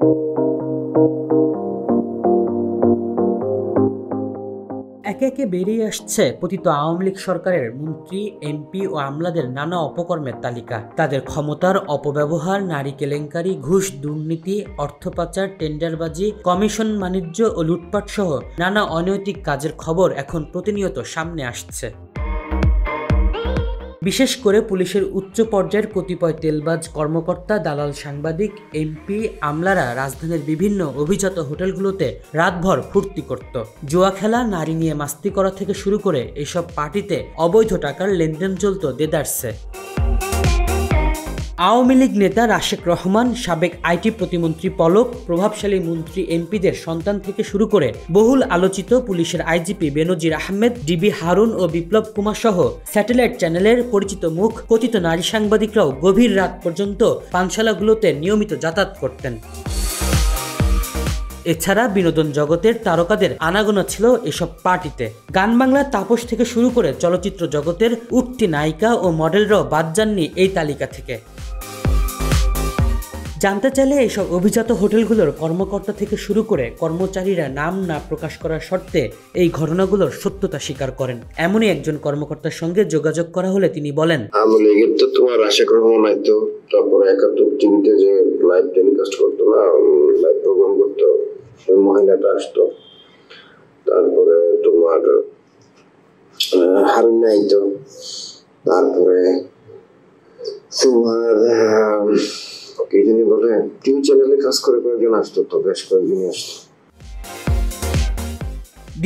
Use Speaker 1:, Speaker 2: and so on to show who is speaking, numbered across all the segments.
Speaker 1: একে একে বেরিয়ে আসছে পতিত আওয়ামী লীগ সরকারের মন্ত্রী, এমপি ও আমলাদের নানা অপকর্মের তালিকা। তাদের ক্ষমতার অপব্যবহার, নারী কেলেঙ্কারি, ঘুষ, দুর্নীতি, অর্থ পাচার, টেন্ডারবাজি, কমিশন বাণিজ্য ও লুটপাট সহ নানা অনৈতিক কাজের খবর এখন প্রতিনিয়ত সামনে আসছে। বিশেষ করে পুলিশের উচ্চ পর্যায়ের কতিপয় তেলবাজ কর্মকর্তা, দালাল, সাংবাদিক, এমপি, আমলারা রাজধানীর বিভিন্ন অভিজাত হোটেলগুলোতে রাতভর ফুর্তি করত। জুয়া খেলা, নারী নিয়ে মাস্তি করা থেকে শুরু করে এসব পার্টিতে অবৈধ টাকার লেনদেন চলত দেদারসে। আওয়ামী লীগ নেতা রাশেক রহমান, সাবেক আইটি প্রতিমন্ত্রী পলক, প্রভাবশালী মন্ত্রী এমপিদের সন্তান থেকে শুরু করে বহুল আলোচিত পুলিশের আইজিপি বেনজির আহমেদ, ডিবি হারুন ও বিপ্লব কুমার সহ স্যাটেলাইট চ্যানেলের পরিচিত মুখ কথিত নারী সাংবাদিকরাও গভীর রাত পর্যন্ত পানশালাগুলোতে নিয়মিত যাতায়াত করতেন। এছাড়া বিনোদন জগতের তারকাদের আনাগোনা ছিল এসব পার্টিতে। গান বাংলার তাপস থেকে শুরু করে চলচ্চিত্র জগতের উঠতি নায়িকা ও মডেলরাও বাদ যাননি এই তালিকা থেকে। জানতে চাইলে এইসব অভিজাত হোটেলগুলোর কর্মকর্তা থেকে শুরু করে কর্মচারীরা নাম না প্রকাশ করার শর্তে এই ঘটনাগুলোর সত্যতা স্বীকার করেন। এমনই একজন কর্মকর্তার সঙ্গে যোগাযোগ করা হলে তিনি বলেন,
Speaker 2: আওয়ামী লীগের তো তোমার রাশেক রহমান আইতো, তারপরে ৭১ টিভিতে যে লাইভ টেলিকাস্ট করতো না, লাইভ প্রোগ্রাম করতো, ওই মহিলাটা আসতো। তারপরে তোমার হারুন আইতো, তারপরে তোমার কি জানি বলে টিভি চ্যানেলে কাজ করে কয়েকজন আসতো, তো বেশ কয়েকজনই আসতো।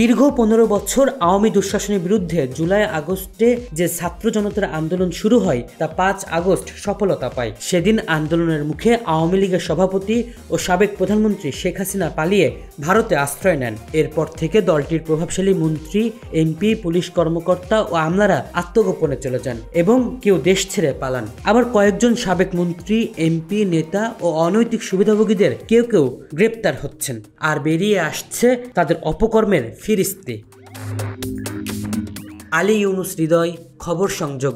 Speaker 1: দীর্ঘ ১৫ বছর আওয়ামী দুঃশাসনের বিরুদ্ধে জুলাই আগস্টে যে ছাত্র জনতার আন্দোলন শুরু হয় তা ৫ আগস্ট সফলতা পায়। সেদিন আন্দোলনের মুখে আওয়ামী লীগের সভাপতি ও সাবেক প্রধানমন্ত্রী শেখ হাসিনা পালিয়ে ভারতে আশ্রয় নেন। এরপর থেকে দলটির প্রভাবশালী মন্ত্রী, এমপি, পুলিশ কর্মকর্তা ও আমলারা আত্মগোপনে চলে যান এবং কেউ দেশ ছেড়ে পালান। আবার কয়েকজন সাবেক মন্ত্রী, এমপি, নেতা ও অনৈতিক সুবিধাভোগীদের কেউ কেউ গ্রেপ্তার হচ্ছেন। আর বেরিয়ে আসছে তাদের অপকর্মের ফিরিস্তি। আলী ইউনুস হৃদয়, খবর সংযোগ।